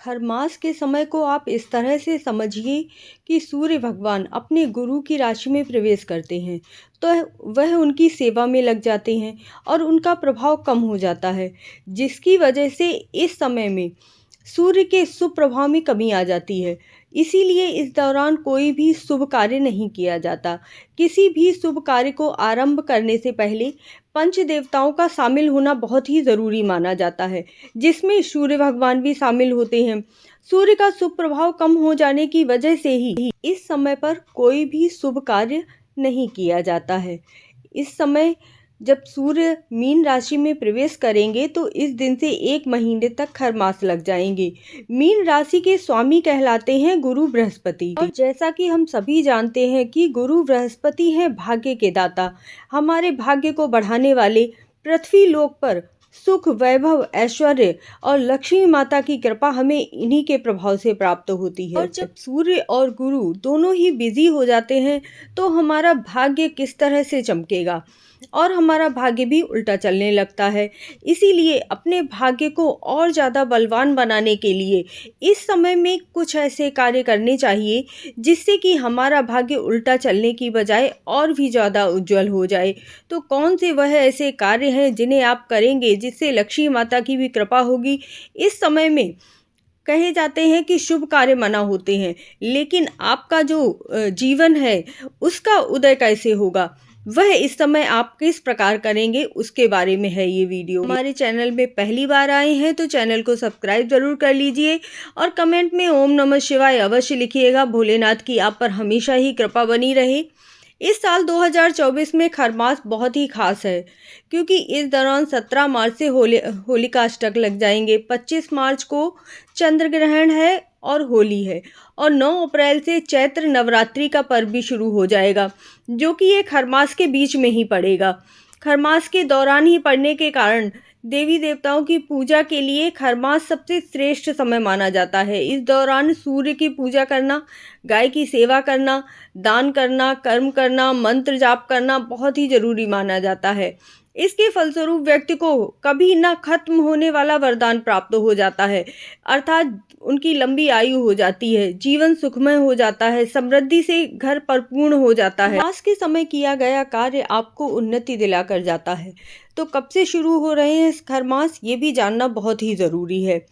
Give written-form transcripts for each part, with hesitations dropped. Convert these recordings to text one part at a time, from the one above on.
खरमास के समय को आप इस तरह से समझिए कि सूर्य भगवान अपने गुरु की राशि में प्रवेश करते हैं, तो वह उनकी सेवा में लग जाते हैं और उनका प्रभाव कम हो जाता है, जिसकी वजह से इस समय में सूर्य के शुभ प्रभाव में कमी आ जाती है। इसीलिए इस दौरान कोई भी शुभ कार्य नहीं किया जाता। किसी भी शुभ कार्य को आरंभ करने से पहले पंच देवताओं का शामिल होना बहुत ही ज़रूरी माना जाता है, जिसमें सूर्य भगवान भी शामिल होते हैं। सूर्य का शुभ प्रभाव कम हो जाने की वजह से ही इस समय पर कोई भी शुभ कार्य नहीं किया जाता है। इस समय जब सूर्य मीन राशि में प्रवेश करेंगे तो इस दिन से 1 महीने तक खरमास लग जाएंगे। मीन राशि के स्वामी कहलाते हैं गुरु बृहस्पति, और जैसा कि हम सभी जानते हैं कि गुरु बृहस्पति हैं भाग्य के दाता, हमारे भाग्य को बढ़ाने वाले। पृथ्वी लोक पर सुख, वैभव, ऐश्वर्य और लक्ष्मी माता की कृपा हमें इन्हीं के प्रभाव से प्राप्त होती है। और जब सूर्य और गुरु दोनों ही बिजी हो जाते हैं तो हमारा भाग्य किस तरह से चमकेगा और हमारा भाग्य भी उल्टा चलने लगता है। इसीलिए अपने भाग्य को और ज़्यादा बलवान बनाने के लिए इस समय में कुछ ऐसे कार्य करने चाहिए जिससे कि हमारा भाग्य उल्टा चलने की बजाय और भी ज़्यादा उज्जवल हो जाए। तो कौन से वह ऐसे कार्य हैं जिन्हें आप करेंगे जिससे लक्ष्मी माता की भी कृपा होगी। इस समय में कहे जाते हैं कि शुभ कार्य मना होते हैं, लेकिन आपका जो जीवन है उसका उदय कैसे होगा, वह इस समय आप किस प्रकार करेंगे, उसके बारे में है ये वीडियो। हमारे चैनल में पहली बार आए हैं तो चैनल को सब्सक्राइब जरूर कर लीजिए और कमेंट में ओम नमः शिवाय अवश्य लिखिएगा। भोलेनाथ की आप पर हमेशा ही कृपा बनी रहे। इस साल 2024 में खरमास बहुत ही खास है, क्योंकि इस दौरान 17 मार्च से होलिका अष्टक लग जाएंगे। 25 मार्च को चंद्र ग्रहण है और होली है, और 9 अप्रैल से चैत्र नवरात्रि का पर्व भी शुरू हो जाएगा, जो कि ये खरमास के बीच में ही पड़ेगा। खरमास के दौरान ही पड़ने के कारण देवी देवताओं की पूजा के लिए खरमास सबसे श्रेष्ठ समय माना जाता है। इस दौरान सूर्य की पूजा करना, गाय की सेवा करना, दान करना, कर्म करना, मंत्र जाप करना बहुत ही जरूरी माना जाता है। इसके फलस्वरूप व्यक्ति को कभी न खत्म होने वाला वरदान प्राप्त हो जाता है, अर्थात उनकी लंबी आयु हो जाती है, जीवन सुखमय हो जाता है, समृद्धि से घर परिपूर्ण हो जाता है। खरमास के समय किया गया कार्य आपको उन्नति दिलाकर जाता है। तो कब से शुरू हो रहे हैं खरमास, ये भी जानना बहुत ही ज़रूरी है।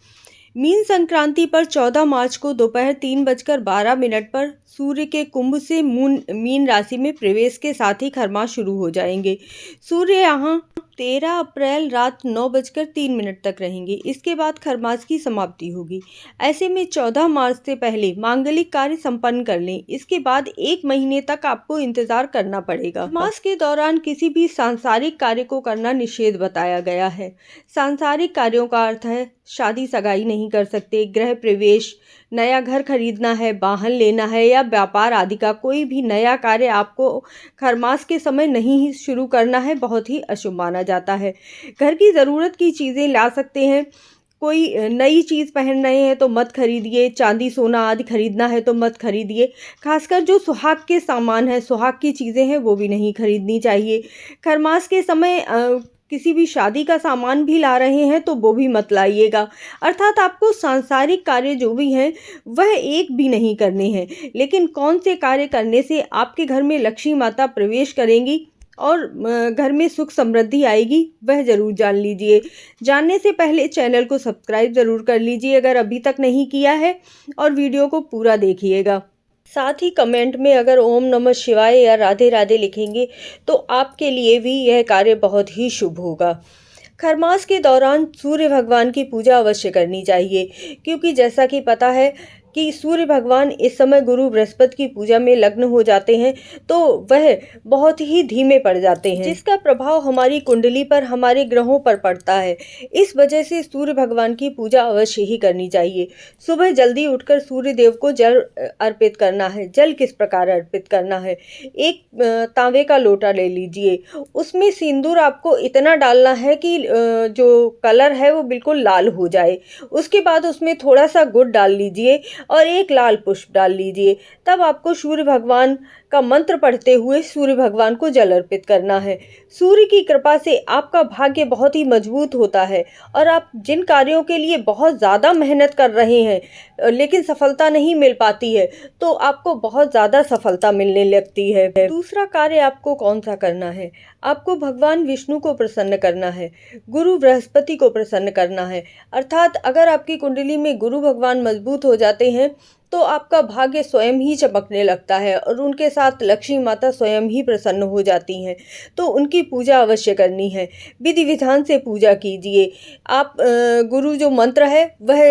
मीन संक्रांति पर 14 मार्च को दोपहर 3:12 पर सूर्य के कुंभ से मीन राशि में प्रवेश के साथ ही खरमास शुरू हो जाएंगे। सूर्य यहाँ 13 अप्रैल रात 9:03 तक रहेंगे। इसके बाद खरमास की समाप्ति होगी। ऐसे में 14 मार्च से पहले मांगलिक कार्य संपन्न कर लें। इसके बाद 1 महीने तक आपको इंतजार करना पड़ेगा। खरमास के दौरान किसी भी सांसारिक कार्य को करना निषेध बताया गया है। सांसारिक कार्यों का अर्थ है शादी सगाई नहीं कर सकते, गृह प्रवेश, नया घर खरीदना है, वाहन लेना है या व्यापार आदि का कोई भी नया कार्य आपको खरमास के समय नहीं ही शुरू करना है, बहुत ही अशुभ माना जाता है। घर की ज़रूरत की चीज़ें ला सकते हैं। कोई नई चीज़ पहन रहे हैं तो मत खरीदिए, चांदी सोना आदि खरीदना है तो मत खरीदिए। खासकर जो सुहाग के सामान है, सुहाग की चीज़ें हैं, वो भी नहीं खरीदनी चाहिए। खरमास के समय किसी भी शादी का सामान भी ला रहे हैं तो वो भी मत लाइएगा। अर्थात आपको सांसारिक कार्य जो भी हैं वह एक भी नहीं करने हैं। लेकिन कौन से कार्य करने से आपके घर में लक्ष्मी माता प्रवेश करेंगी और घर में सुख समृद्धि आएगी, वह ज़रूर जान लीजिए। जानने से पहले चैनल को सब्सक्राइब ज़रूर कर लीजिए अगर अभी तक नहीं किया है, और वीडियो को पूरा देखिएगा। साथ ही कमेंट में अगर ओम नमः शिवाय या राधे राधे लिखेंगे तो आपके लिए भी यह कार्य बहुत ही शुभ होगा। खरमास के दौरान सूर्य भगवान की पूजा अवश्य करनी चाहिए, क्योंकि जैसा कि पता है कि सूर्य भगवान इस समय गुरु बृहस्पति की पूजा में लग्न हो जाते हैं, तो वह बहुत ही धीमे पड़ जाते हैं, जिसका प्रभाव हमारी कुंडली पर, हमारे ग्रहों पर पड़ता है। इस वजह से सूर्य भगवान की पूजा अवश्य ही करनी चाहिए। सुबह जल्दी उठकर सूर्य देव को जल अर्पित करना है। जल किस प्रकार अर्पित करना है, एक तांबे का लोटा ले लीजिए, उसमें सिंदूर आपको इतना डालना है कि जो कलर है वो बिल्कुल लाल हो जाए। उसके बाद उसमें थोड़ा सा गुड़ डाल लीजिए और एक लाल पुष्प डाल लीजिए। तब आपको सूर्य भगवान का मंत्र पढ़ते हुए सूर्य भगवान को जल अर्पित करना है। सूर्य की कृपा से आपका भाग्य बहुत ही मजबूत होता है और आप जिन कार्यों के लिए बहुत ज़्यादा मेहनत कर रहे हैं लेकिन सफलता नहीं मिल पाती है, तो आपको बहुत ज़्यादा सफलता मिलने लगती है। दूसरा कार्य आपको कौन सा करना है? आपको भगवान विष्णु को प्रसन्न करना है, गुरु बृहस्पति को प्रसन्न करना है। अर्थात अगर आपकी कुंडली में गुरु भगवान मजबूत हो जाते हैं तो आपका भाग्य स्वयं ही चमकने लगता है और उनके साथ लक्ष्मी माता स्वयं ही प्रसन्न हो जाती हैं। तो उनकी पूजा अवश्य करनी है, विधि विधान से पूजा कीजिए। आप गुरु जो मंत्र है वह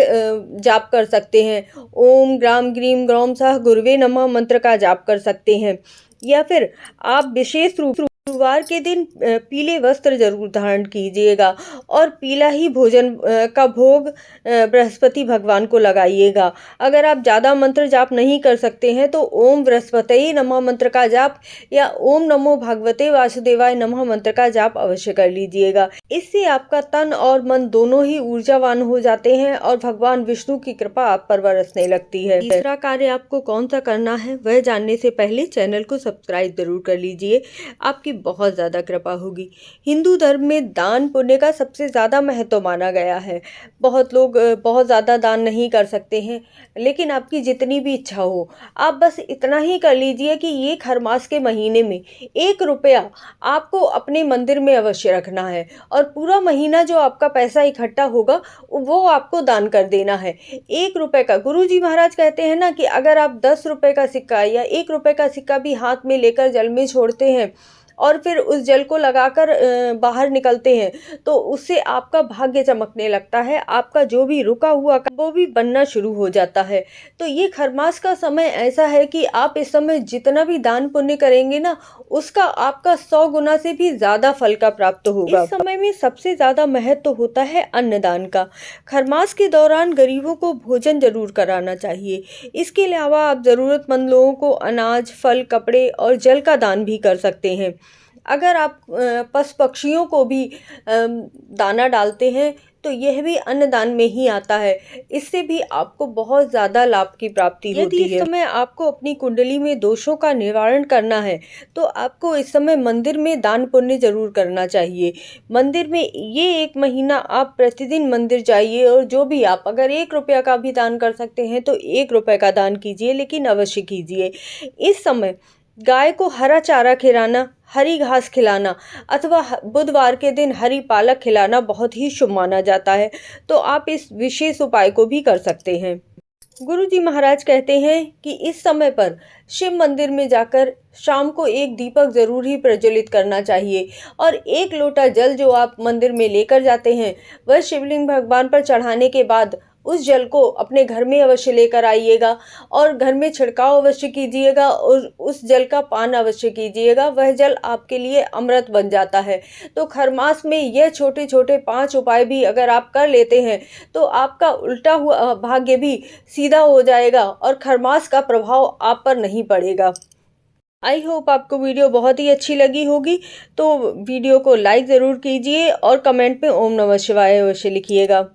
जाप कर सकते हैं। ओम ग्राम ग्रीम ग्रौम सह गुरुवे नमः मंत्र का जाप कर सकते हैं, या फिर आप विशेष रूप गुरुवार के दिन पीले वस्त्र जरूर धारण कीजिएगा और पीला ही भोजन का भोग बृहस्पति भगवान को लगाइएगा। अगर आप ज़्यादा मंत्र जाप नहीं कर सकते हैं तो ओम बृहस्पतये नमः मंत्र का जाप या ओम नमो भगवते वासुदेवाय नमः मंत्र का जाप अवश्य कर लीजिएगा। इससे आपका तन और मन दोनों ही ऊर्जावान हो जाते हैं और भगवान विष्णु की कृपा आप पर बरसने लगती है। तीसरा कार्य आपको कौन सा करना है वह जानने से पहले चैनल को सब्सक्राइब जरूर कर लीजिए, आपकी बहुत ज़्यादा कृपा होगी। हिंदू धर्म में दान पुण्य का सबसे ज़्यादा महत्व माना गया है। बहुत लोग बहुत ज़्यादा दान नहीं कर सकते हैं, लेकिन आपकी जितनी भी इच्छा हो आप बस इतना ही कर लीजिए कि ये खर मास के महीने में 1 रुपया आपको अपने मंदिर में अवश्य रखना है और पूरा महीना जो आपका पैसा इकट्ठा होगा वो आपको दान कर देना है। 1 रुपये का, गुरु जी महाराज कहते हैं ना कि अगर आप 10 रुपये का सिक्का या 1 रुपये का सिक्का भी हाथ में लेकर जल में छोड़ते हैं और फिर उस जल को लगाकर बाहर निकलते हैं तो उससे आपका भाग्य चमकने लगता है, आपका जो भी रुका हुआ वो भी बनना शुरू हो जाता है। तो ये खरमास का समय ऐसा है कि आप इस समय जितना भी दान पुण्य करेंगे ना उसका आपका 100 गुना से भी ज़्यादा फल का प्राप्त होगा। इस समय में सबसे ज़्यादा महत्व होता है अन्नदान का। खरमास के दौरान गरीबों को भोजन जरूर कराना चाहिए। इसके अलावा आप ज़रूरतमंद लोगों को अनाज, फल, कपड़े और जल का दान भी कर सकते हैं। अगर आप पशु पक्षियों को भी दाना डालते हैं तो यह भी अन्नदान में ही आता है। इससे भी आपको बहुत ज़्यादा लाभ की प्राप्ति होती है। यदि इस समय आपको अपनी कुंडली में दोषों का निवारण करना है तो आपको इस समय मंदिर में दान पुण्य जरूर करना चाहिए। मंदिर में ये 1 महीना आप प्रतिदिन मंदिर जाइए और जो भी आप अगर 1 रुपया का भी दान कर सकते हैं तो 1 रुपये का दान कीजिए, लेकिन अवश्य कीजिए। इस समय गाय को हरा चारा खिलाना, हरी घास खिलाना अथवा बुधवार के दिन हरी पालक खिलाना बहुत ही शुभ माना जाता है, तो आप इस विशेष उपाय को भी कर सकते हैं। गुरु जी महाराज कहते हैं कि इस समय पर शिव मंदिर में जाकर शाम को 1 दीपक जरूर ही प्रज्वलित करना चाहिए और 1 लोटा जल जो आप मंदिर में लेकर जाते हैं वह शिवलिंग भगवान पर चढ़ाने के बाद उस जल को अपने घर में अवश्य लेकर आइएगा और घर में छिड़काव अवश्य कीजिएगा और उस जल का पान अवश्य कीजिएगा। वह जल आपके लिए अमृत बन जाता है। तो खरमास में यह छोटे छोटे 5 उपाय भी अगर आप कर लेते हैं तो आपका उल्टा हुआ भाग्य भी सीधा हो जाएगा और खरमास का प्रभाव आप पर नहीं पड़ेगा। आई होप आपको वीडियो बहुत ही अच्छी लगी होगी, तो वीडियो को लाइक ज़रूर कीजिए और कमेंट में ओम नमः शिवाय अवश्य लिखिएगा।